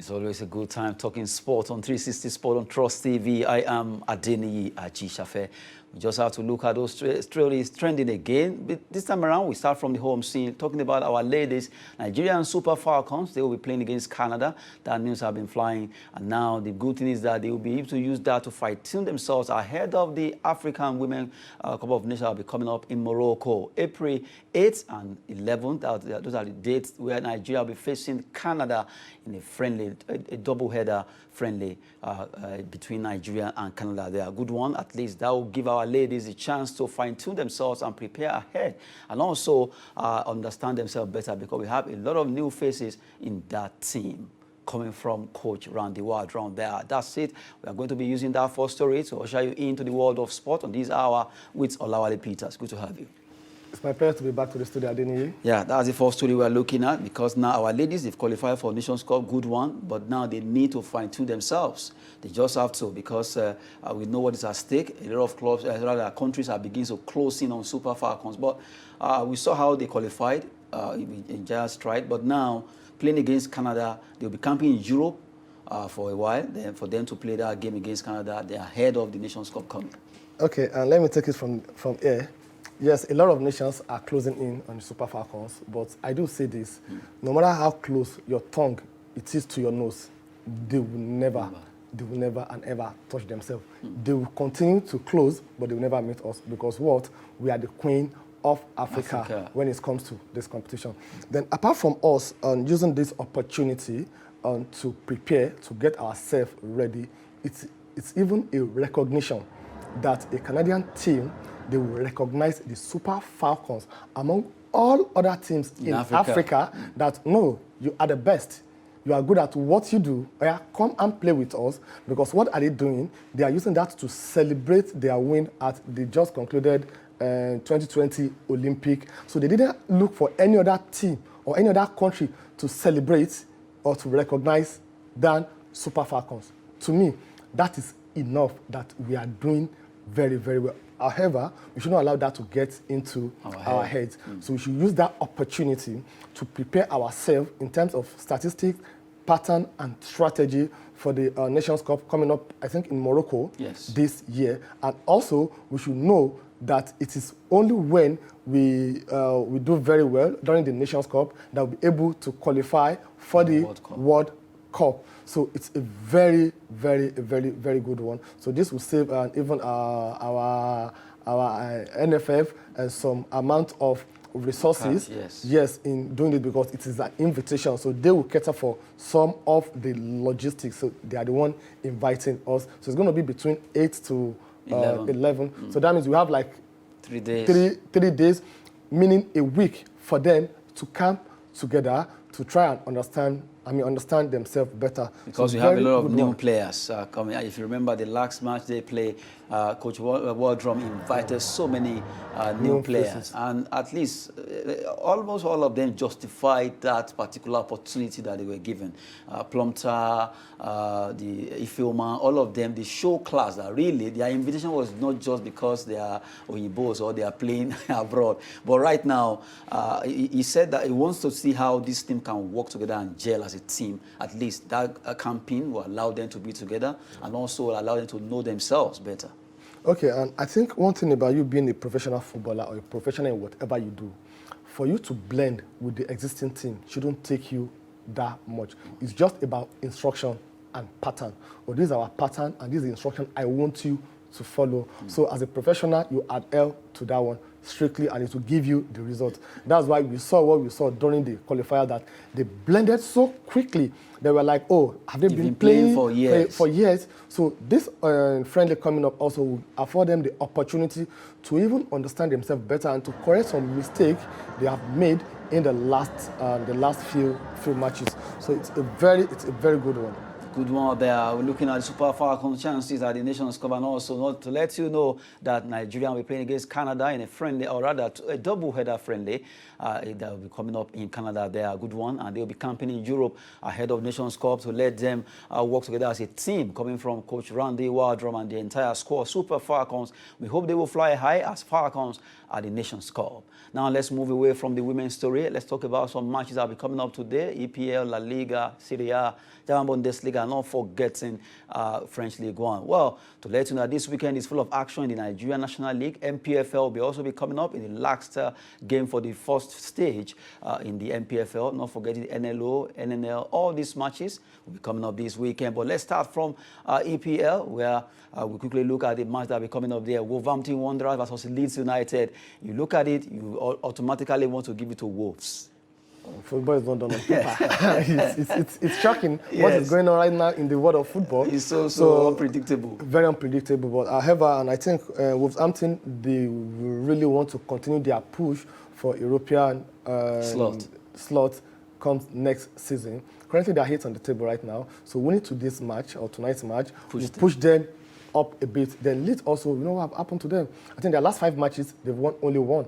It's always a good time talking sport on 360 Sport on Trust TV. I am Adeniyi Ajishafe. We just have to look at those stories trending again. But this time around, we start from the home scene, talking about our ladies, Nigerian Super Falcons. They will be playing against Canada. That news have been flying. And now the good thing is that they will be able to use that to fine-tune themselves ahead of the African Women Cup of Nations that will be coming up in Morocco. April 8th and 11th, those are the dates where Nigeria will be facing Canada in a friendly, a double-header friendly between Nigeria and Canada. They are a good one. At least that will give our ladies a chance to fine-tune themselves and prepare ahead, and also understand themselves better, because we have a lot of new faces in that team coming from Coach Randy Wardrum there. That's it. We are going to be using that for story to usher you into the world of sport on this hour with Olawale Peters. Good to have you. It's my pleasure to be back to the studio, Adeniyi. Yeah, that's the first story we're looking at, because now our ladies, they've qualified for Nations Cup, good one, but now they need to fine-tune themselves. They just have to, because we know what is at stake. A lot of clubs, rather countries are beginning to close in on Super Falcons, but we saw how they qualified in Giant Strike, but now playing against Canada, they'll be camping in Europe for a while. Then for them to play that game against Canada, they are ahead of the Nations Cup coming. Okay, and let me take it from here. Yes, a lot of nations are closing in on the Super Falcons, but I do say this, no matter how close your tongue it is to your nose, they will never and ever touch themselves. They will continue to close, but they will never meet us, because what? We are the queen of Africa when it comes to this competition. Then apart from us using this opportunity to prepare, to get ourselves ready, it's even a recognition that a Canadian team, they will recognize the Super Falcons among all other teams in Africa that, no, you are the best. You are good at what you do. Yeah, come and play with us. Because what are they doing? They are using that to celebrate their win at the just concluded 2020 Olympic. So they didn't look for any other team or any other country to celebrate or to recognize than Super Falcons. To me, that is enough that we are doing very, very well. However, we should not allow that to get into our heads. So we should use that opportunity to prepare ourselves in terms of statistics, pattern, and strategy for the Nations Cup coming up, I think, in Morocco this year. And also, we should know that it is only when we do very well during the Nations Cup that we'll be able to qualify for the World Cup. So it's a very, very good one. So this will save even our NFF some amount of resources, in doing it, because it is an invitation. So they will cater for some of the logistics. So they are the one inviting us. So it's going to be between 8 to 11. So that means we have like 3 days. Three days, meaning a week for them to come together to try and understand themselves better. Because we have a lot of new players coming. If you remember the last match they played, Coach Wardrum invited so many new players. And at least almost all of them justified that particular opportunity that they were given. Plumter, the Ifeoma, all of them, they show class that really their invitation was not just because they are Oyinbos or they are playing abroad. But right now, he said that he wants to see how this team can work together and gel as a team. At least that campaign will allow them to be together and also allow them to know themselves better. Okay, and I think one thing about you being a professional footballer or a professional in whatever you do, for you to blend with the existing team shouldn't take you that much. It's just about instruction and pattern. Or this is our pattern and this is the instruction I want you to follow. So as a professional, you adhere to that one strictly, and it will give you the result. That's why we saw what we saw during the qualifier, that they blended so quickly. They were like, oh, have they been playing for years? So this friendly coming up also will afford them the opportunity to even understand themselves better and to correct some mistakes they have made in the last few matches. So it's a very good one. Good one there. We're looking at the Super Falcons chances at the Nations Cup, and also not to let you know that Nigeria will be playing against Canada in a friendly, or rather a double-header friendly that will be coming up in Canada. They are a good one, and they'll be camping in Europe ahead of Nations Cup to let them work together as a team, coming from Coach Randy Wardrum and the entire squad. Super Falcons, we hope they will fly high as Falcons at the Nations Cup. Now let's move away from the women's story. Let's talk about some matches that will be coming up today. EPL, La Liga, Serie A, German Bundesliga, and not forgetting French League One. Well, to let you know, this weekend is full of action in the Nigerian National League. MPFL will also be coming up in the last game for the first stage in the MPFL. Not forgetting the NLO, NNL, all these matches will be coming up this weekend. But let's start from EPL, where we quickly look at the match that will be coming up there. Wolverhampton Wanderers versus Leeds United. You look at it, you automatically want to give it to Wolves. Football is not done on paper. it's shocking Yes. what is going on right now in the world of football. It's so unpredictable. Very unpredictable. But however, and I think Wolverhampton, they really want to continue their push for European slot comes next season. Currently, they are 8th on the table right now. So winning to this match or tonight's match will push them up a bit. Then Leeds also, you know what happened to them? I think their last 5 matches, they've won only 1.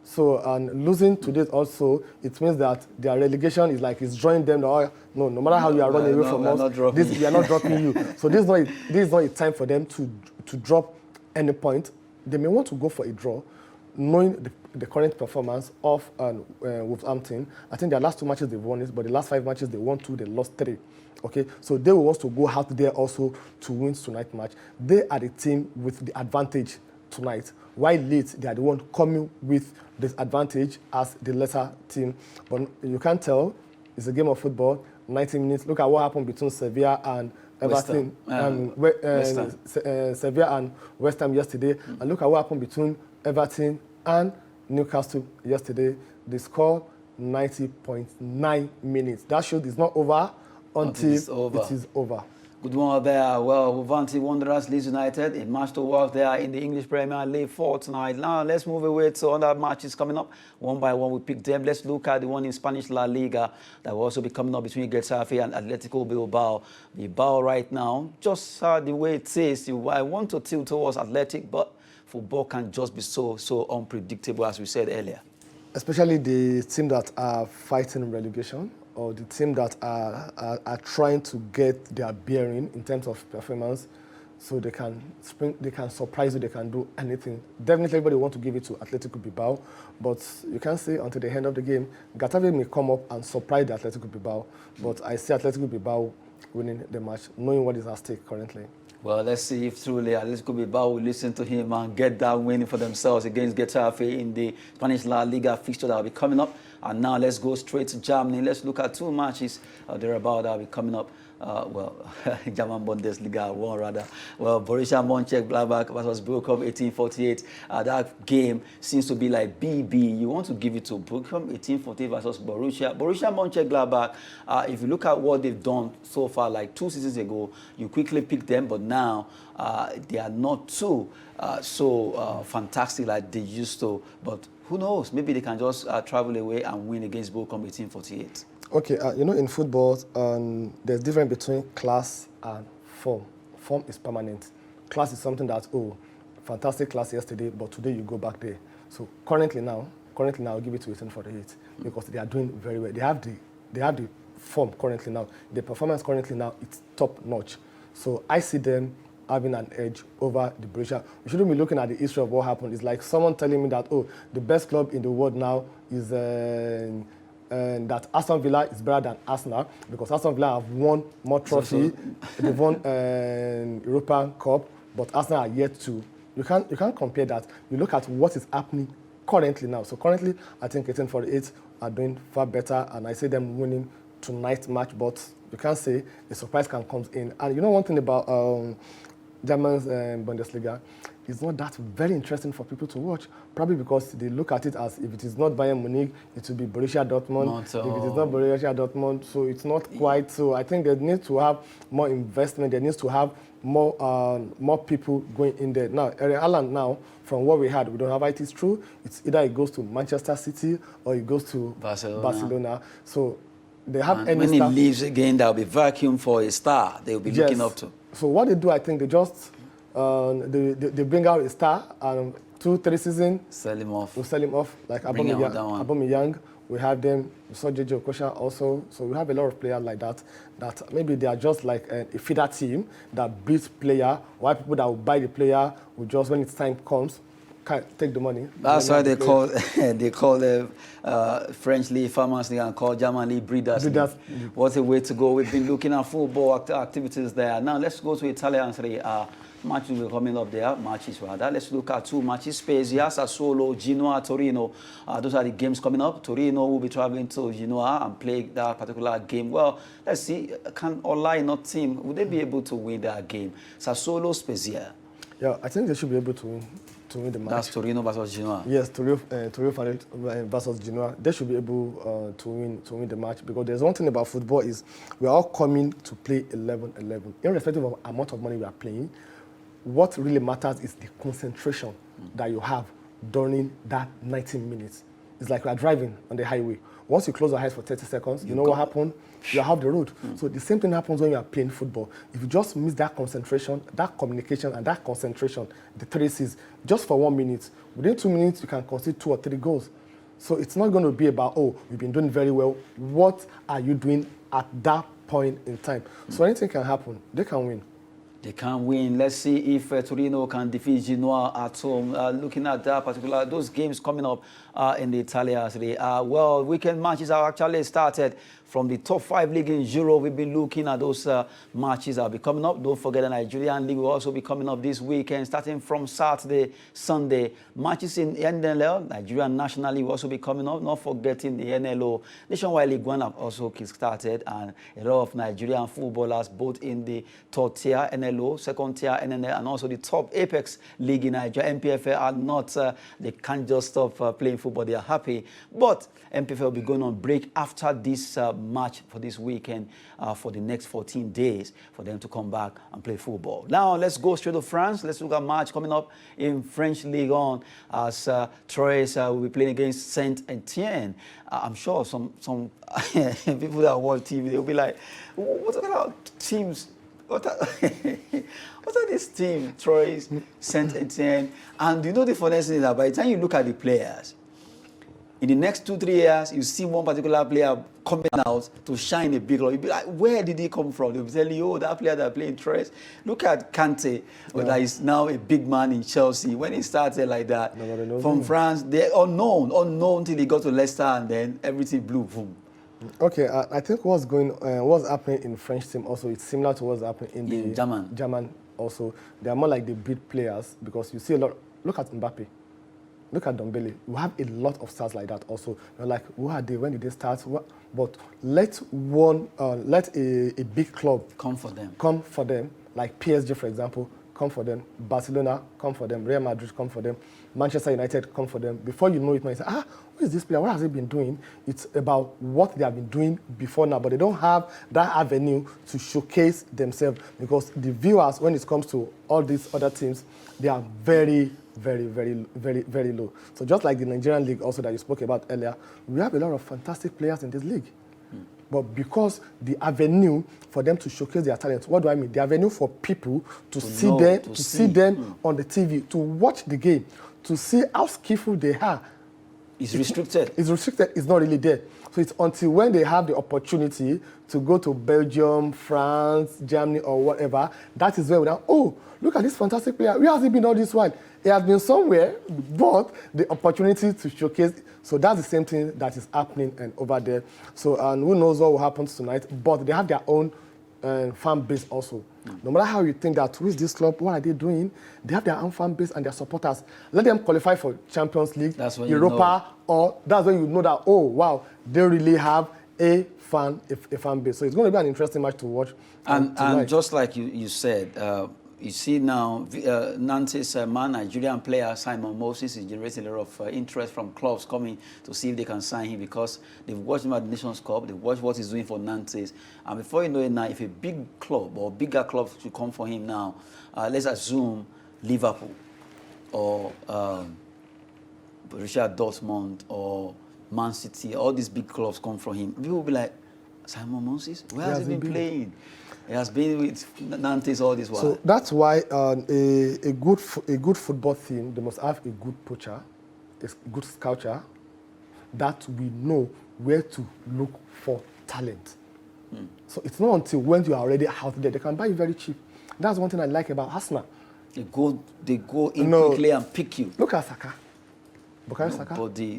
So, and losing to this also, it means that their relegation is like it's drawing them. No matter how you are running away from us, we are not dropping you. So this is not a time for them to drop any point. They may want to go for a draw, knowing the current performance of Wolverhampton. I think their last 2 matches they've won it, but the last 5 matches they won 2, they lost 3. Okay, so they will want to go out there also to win tonight's match. They are the team with the advantage tonight. While Leeds, they are the one coming with this advantage as the lesser team. But you can't tell. It's a game of football. 90 minutes. Look at what happened between Sevilla and Everton. Sevilla and West Ham yesterday. And look at what happened between Everton and Newcastle yesterday. They scored 90.9 minutes. That shows it's not over until it is over. Good one there. Well, Wolverhampton Wanderers, Leeds United, a match to watch there in the English Premier League for tonight. Now, let's move away to other matches coming up. One by one, we pick them. Let's look at the one in Spanish La Liga that will also be coming up between Getafe and Atletico Bilbao. Bilbao right now, just the way it is, I want to tilt towards Athletic, but football can just be so unpredictable, as we said earlier. Especially the team that are fighting relegation, or the team that are trying to get their bearing in terms of performance, so they can surprise you, they can do anything. Definitely everybody want to give it to Atletico Bilbao, but you can't say until the end of the game. Getafe may come up and surprise the Atletico Bilbao, but I see Atletico Bilbao winning the match, knowing what is at stake currently. Well, let's see if truly Atletico Bilbao will listen to him and get that win for themselves against Getafe in the Spanish La Liga fixture that will be coming up. And now let's go straight to Germany. Let's look at 2 matches thereabout that will be coming up. German Bundesliga, one rather. Well, Borussia Mönchengladbach versus Bochum 1848. That game seems to be like BB. You want to give it to Bochum 1848 versus Borussia. Borussia Mönchengladbach, if you look at what they've done so far, like 2 seasons ago, you quickly picked them, but now they are not so fantastic like they used to. But who knows? Maybe they can just travel away and win against Bochum 1848. Okay, in football, there's difference between class and form. Form is permanent. Class is something that, fantastic class yesterday, but today you go back there. So currently now, I'll give it to 1848 because they are doing very well. They have the form currently now. The performance currently now, it's top notch. So I see them having an edge over the Borussia. We shouldn't be looking at the history of what happened. It's like someone telling me that, the best club in the world now is that Aston Villa is better than Arsenal because Aston Villa have won more trophy. They've won European Cup, but Arsenal are yet to. You can't compare that. You look at what is happening currently now. So currently, I think 1848 are doing far better, and I see them winning tonight's match. But you can't say a surprise can come in. And one thing about German's Bundesliga, it's not that very interesting for people to watch, probably because they look at it as if it is not Bayern Munich, it will be Borussia Dortmund. If it is not Borussia Dortmund, so it's not quite. So I think they need to have more investment. There needs to have more people going in there. Now, Erling Haaland now, from what we had, we don't have it. It's true. It's either it goes to Manchester City or it goes to Barcelona. So they have when he leaves again, there will be vacuum for a star they will be looking up to. So what they do, I think they just they bring out a star and 2-3 seasons. Sell him off. We'll sell him off like Aubameyang. We have them. We saw JJ Okocha also. So we have a lot of players like that. That maybe they are just like a feeder team that beats player. While people that will buy the player will just when its time comes can't take the money. That's why they call they call the French league Farmers League and call German league Breeders League. What a way to go. We've been looking at football activities there. Now let's go to Italian Serie A. Matches will be coming up there. Matches rather. Let's look at two matches. Spezia, Sassuolo, Genoa, Torino. Those are the games coming up. Torino will be traveling to Genoa and play that particular game. Well, let's see. Can Olaino team, would they be able to win that game? Sassuolo, Spezia. Yeah, I think they should be able to win the match. That's Torino versus Genoa. Yes, Torino versus Genoa. They should be able to win the match, because there's one thing about football is we are all coming to play 11-11. Irrespective of the amount of money we are playing, what really matters is the concentration that you have during that 90 minutes. It's like we are driving on the highway. Once you close your eyes for 30 seconds, you know what happened? You have the road. So the same thing happens when you are playing football. If you just miss that concentration, that communication, and that concentration, the 3 C's, just for 1 minute, within 2 minutes, you can concede 2 or 3 goals. So it's not going to be about, oh, you've been doing very well. What are you doing at that point in time? So anything can happen. They can win. They can win. Let's see if Torino can defeat Genoa at home. Looking at that particular, those games coming up in the Italian Serie A. Well, weekend matches are actually started from the top 5 league in Europe. We've been looking at those matches that will be coming up. Don't forget the Nigerian league will also be coming up this weekend, starting from Saturday, Sunday. Matches in NLL, Nigerian National League will also be coming up. Not forgetting the NLO. Nationwide League 1 have also kick-started, and a lot of Nigerian footballers, both in the third tier NLO, second tier NNL, and also the top Apex League in Nigeria. MPFL are not, they can't just stop playing football. They are happy. But MPFL will be going on break after this match for this weekend for the next 14 days for them to come back and play football. Now, let's go straight to France. Let's look at a match coming up in French League 1 as Troyes will be playing against Saint-Etienne. I'm sure some people that watch TV, they'll be like, what kind of teams? What are these teams? Troyes, Saint-Etienne. And you know the funny thing is that by the time you look at the players, in the next 2-3 years, you see one particular player coming out to shine a big role. You'll be like, where did he come from? They'll tell you, oh, that player that played in Troyes. Look at Kante, that is now a big man in Chelsea. When he started like that, from France, they're unknown till he got to Leicester, and then everything blew, boom. Okay, I think what's happening in French team also, it's similar to what's happening in the German also. They are more like the big players, because you see a lot. Look at Mbappe. Look at Dombele. We have a lot of stars like that also. You're like, who are they? When did they start? But let a big club come for them, like PSG, for example, come for them. Barcelona, come for them. Real Madrid, come for them. Manchester United, come for them. Before you know it, you say, who is this player? What has he been doing? It's about what they have been doing before now, but they don't have that avenue to showcase themselves, because the viewers, when it comes to all these other teams, they are very, very, very, very, very low. So just like the Nigerian league also that you spoke about earlier, we have a lot of fantastic players in this league. But because the avenue for them to showcase their talent, what do I mean? The avenue for people to see them on the TV, to watch the game, to see how skillful they are. It's restricted. It's restricted. It's not really there. So it's until when they have the opportunity to go to Belgium, France, Germany, or whatever, that is where we now, oh, look at this fantastic player. Where has he been all this while? He has been somewhere, but the opportunity to showcase. So that's the same thing that is happening over there. So, and who knows what will happen tonight, but they have their own fan base also. No matter how you think that, who is this club, what are they doing, they have their own fan base and their supporters. Let them qualify for Champions League, Europa, or that's when you know that, oh, wow, they really have a fan base. So it's going to be an interesting match to watch. And just like you said, you see now, Nantes Nigerian player Simon Moses is generating a lot of interest from clubs coming to see if they can sign him, because they've watched him at the Nations Cup, they've watched what he's doing for Nantes. And before you know it now, if a big club or bigger club should come for him now, let's assume Liverpool or Borussia Dortmund or Man City, all these big clubs come for him, people will be like, Simon Moses, where has he been playing? He has been with Nantes all this while. So that's why a good football team, they must have a good poacher, a good scouter, that we know where to look for talent. So it's not until when you are already out there, they can buy you very cheap. That's one thing I like about Arsenal. They go in No. quickly and pick you. Look at Saka. Bukayo Saka.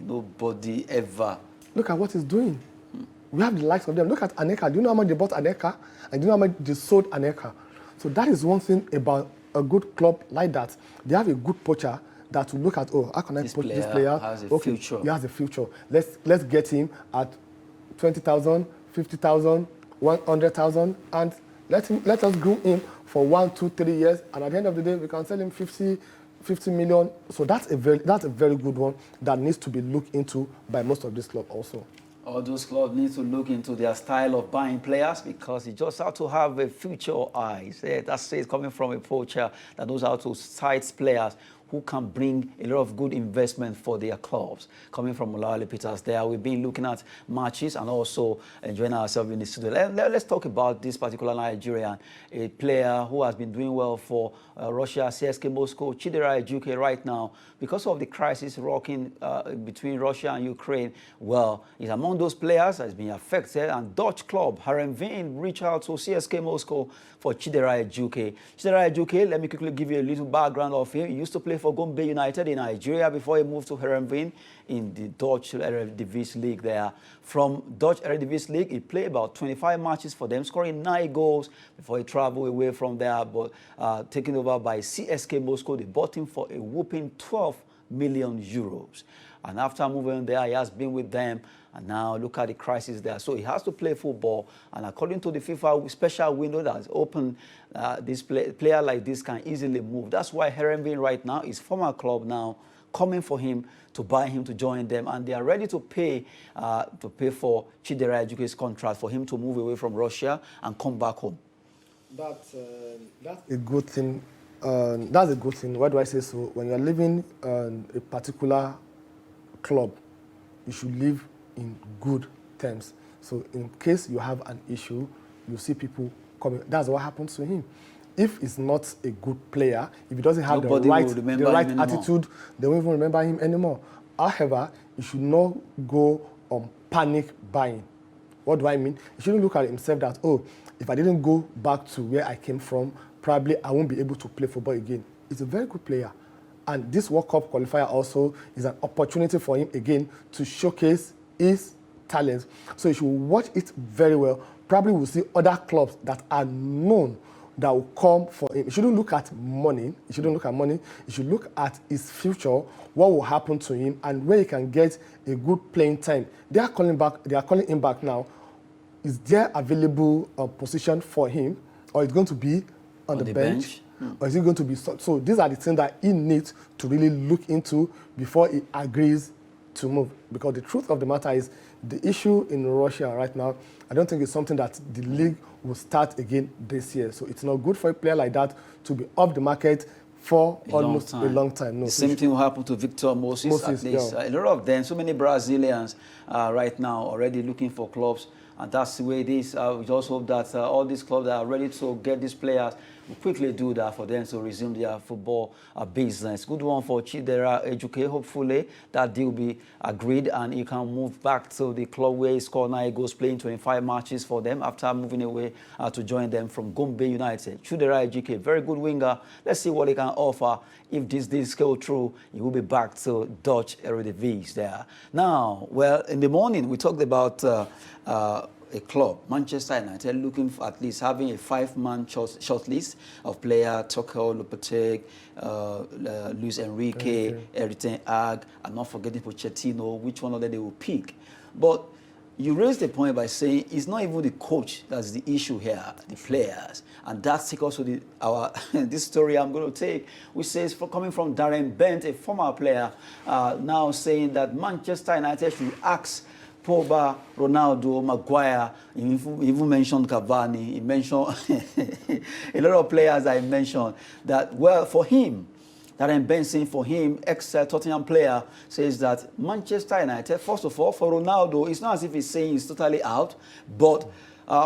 Nobody ever. Look at what he's doing. We have the likes of them. Look at Aneka. Do you know how much they bought Aneka? And do you know how much they sold Aneka? So that is one thing about a good club like that. They have a good poacher that will look at, oh, how can I poach this player? Has a future. He has a future. Let's get him at 20,000, 50,000, 100,000, and let us groom him for 1, 2, 3 years. And at the end of the day, we can sell him 50 million. So that's a very good one that needs to be looked into by most of this club also. All those clubs need to look into their style of buying players because you just have to have a future eyes. That's it, coming from a poacher that knows how to sight players who can bring a lot of good investment for their clubs. Coming from Olawale Peters there, we've been looking at matches and also enjoying ourselves in the studio. Let's talk about this particular Nigerian, a player who has been doing well for Russia, CSK Moscow, Chidera Ejuke right now. Because of the crisis rocking between Russia and Ukraine, well, he's among those players that has been affected, and Dutch club Heerenveen reached out to CSK Moscow for Chidera Ejuke. Chidera Ejuke, let me quickly give you a little background of him. He used to play for Gombe United in Nigeria before he moved to Heerenveen in the Dutch Eredivisie League there. From Dutch Eredivisie League, he played about 25 matches for them, scoring 9 goals before he traveled away from there, but taken over by CSK Moscow. They bought him for a whopping 12 million euros. And after moving there, he has been with them. And now look at the crisis there. So he has to play football. And according to the FIFA special window that is open, this player like this can easily move. That's why Heerenveen right now, his former club now, coming for him to buy him to join them. And they are ready to pay for Chidera Ejuke's contract for him to move away from Russia and come back home. That's a good thing. That's a good thing. Why do I say so? When you're living a particular club, you should live in good terms. So in case you have an issue, you see people coming. That's what happens to him. If he's not a good player, if he doesn't have the right attitude, they won't even remember him anymore. However, you should not go on panic buying. What do I mean? You shouldn't look at himself that, oh, if I didn't go back to where I came from, probably I won't be able to play football again. He's a very good player. And this World Cup qualifier also is an opportunity for him again to showcase his talents. So you should watch it very well. Probably we'll see other clubs that are known that will come for him. You shouldn't look at money. You shouldn't look at money. You should look at his future, what will happen to him, and where he can get a good playing time. They are calling him back now. Is there available position for him, or is it going to be on the bench? Or is it going to be so? These are the things that he needs to really look into before he agrees to move. Because the truth of the matter is, the issue in Russia right now, I don't think it's something that the league will start again this year. So it's not good for a player like that to be off the market for almost a long time. No, the same thing will happen to Victor Moses at least. Yeah. A lot of them, so many Brazilians right now already looking for clubs. And that's the way it is. We just hope that all these clubs that are ready to get these players will quickly do that for them to resume their football business. Good one for Chidera Ejuke. Hopefully that deal will be agreed and he can move back to the club where he scored 9 goals, playing 25 matches for them after moving away to join them from Gombe United. Chidera Ejuke, very good winger. Let's see what he can offer. If this deal goes through, he will be back to Dutch Eredivisie there. Now, well, in the morning we talked about a club, Manchester United, looking for at least having a 5-man short list of players: Tuchel, Lopetegui, Luis Enrique, Erik ten Hag, and not forgetting Pochettino, which one of them they will pick. But you raised the point by saying it's not even the coach that's the issue here, the players. And that's because of this story I'm going to take, which says, coming from Darren Bent, a former player, now saying that Manchester United should ask Pogba, Ronaldo, Maguire, he even mentioned Cavani, he mentioned a lot of players I mentioned that, well, for him, Darren Benson, for him, ex-Tottenham player, says that Manchester United, first of all, for Ronaldo, it's not as if he's saying he's totally out, but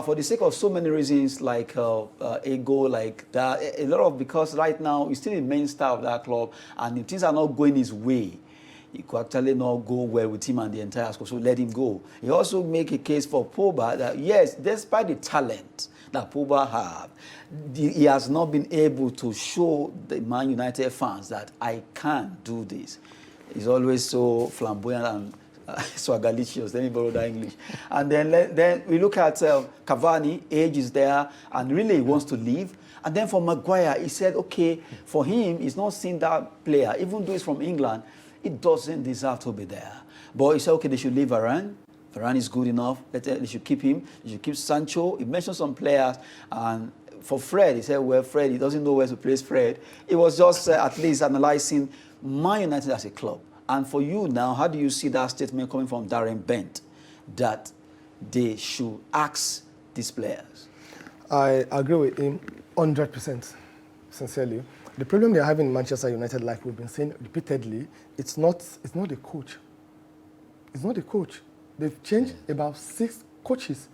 for the sake of so many reasons, like ego, like that, a lot of, because right now he's still the main star of that club, and if things are not going his way, he could actually not go well with him and the entire squad, so let him go. He also make a case for Pogba that, yes, despite the talent that Pogba have, he has not been able to show the Man United fans that I can do this. He's always so flamboyant and swagalicious, let me borrow that English. And then we look at Cavani, age is there, and really he wants to leave. And then for Maguire, he said, okay, for him, he's not seen that player, even though he's from England, it doesn't deserve to be there. But he said, okay, they should leave Varane. Varane is good enough. They should keep him. They should keep Sancho. He mentioned some players. And for Fred, he said, well, Fred, he doesn't know where to place Fred. It was just at least analyzing Man United as a club. And for you now, how do you see that statement coming from Darren Bent that they should ask these players? I agree with him 100%, sincerely. The problem they're having in Manchester United, like we've been saying repeatedly, it's not the coach. It's not the coach. They've changed about 6 coaches.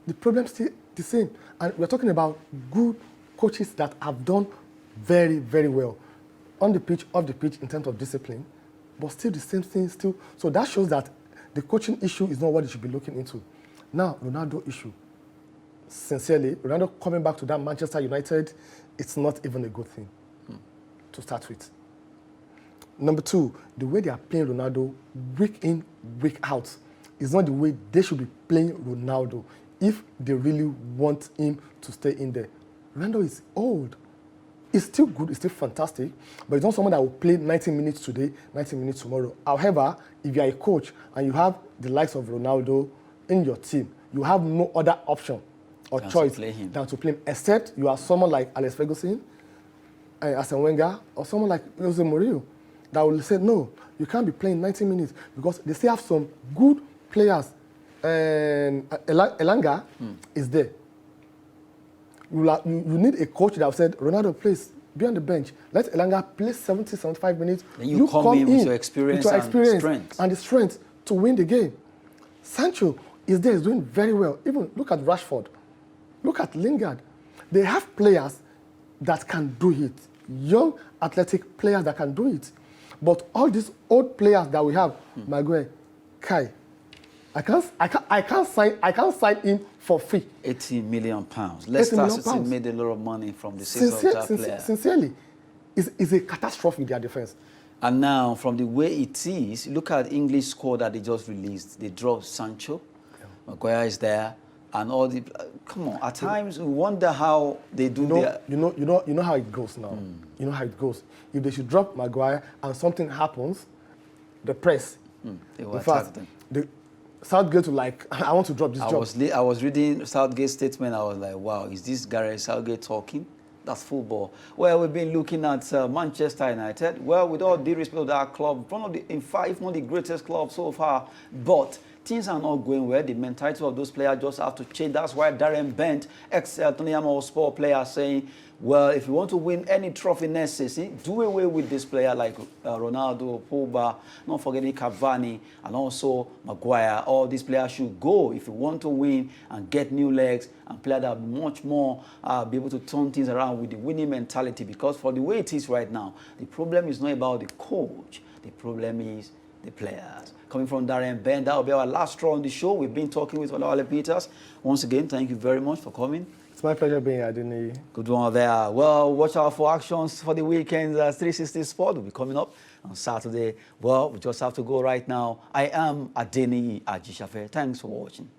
The problem's still the same. And we're talking about good coaches that have done very, very well on the pitch, off the pitch in terms of discipline, but still the same thing still. So that shows that the coaching issue is not what they should be looking into. Now, Ronaldo issue. Sincerely, Ronaldo coming back to that Manchester United, it's not even a good thing to start with. Number 2, the way they are playing Ronaldo week in, week out is not the way they should be playing Ronaldo if they really want him to stay in there. Ronaldo is old. He's still good, he's still fantastic, but he's not someone that will play 90 minutes today, 90 minutes tomorrow. However, if you're a coach and you have the likes of Ronaldo in your team, you have no other option or choice than to play him, except you are someone like Alex Ferguson, Arsene Wenger, or someone like Jose Mourinho that will say, no, you can't be playing 90 minutes because they still have some good players. And Elanga is there. You need a coach that said, Ronaldo, please be on the bench. Let Elanga play 70, 75 minutes. Then you come in with your experience and strength. And the strength to win the game. Sancho is there, he's doing very well. Even look at Rashford. Look at Lingard. They have players that can do it. Young, athletic players that can do it. But all these old players that we have, Maguire, Kai, I can't sign him for free. £80 million. Leicester City made a lot of money from the sales of that player. Sincerely, it's a catastrophe in their defense. And now, from the way it is, look at English squad that they just released. They dropped Sancho, Maguire is there, and all the. Come on, at times we wonder how they do their. You know how it goes now. You know how it goes. If they should drop Maguire and something happens, the press. They will attack them. Southgate will like, I want to drop this job. I was reading Southgate's statement. I was like, wow, is this Gareth Southgate talking? That's football. Well, we've been looking at Manchester United. Well, with all due respect to that club, in fact, if not the greatest club so far, but things are not going well. The mentality of those players just have to change. That's why Darren Bent, ex-Tottenham Hotspur player, saying, well, if you want to win any trophy next season, do away with this player like Ronaldo, Pogba, not forgetting Cavani, and also Maguire. All these players should go if you want to win and get new legs and play that much more, be able to turn things around with the winning mentality. Because for the way it is right now, the problem is not about the coach. The problem is the players. Coming from Darren Bent, that will be our last straw on the show. We've been talking with Olawale Peters. Once again, thank you very much for coming. It's my pleasure being here, Adini. Good one there. Well, watch out for actions for the weekend. 360 Sport will be coming up on Saturday. Well, we just have to go right now. I am Adeni Ajishafe. Thanks for watching.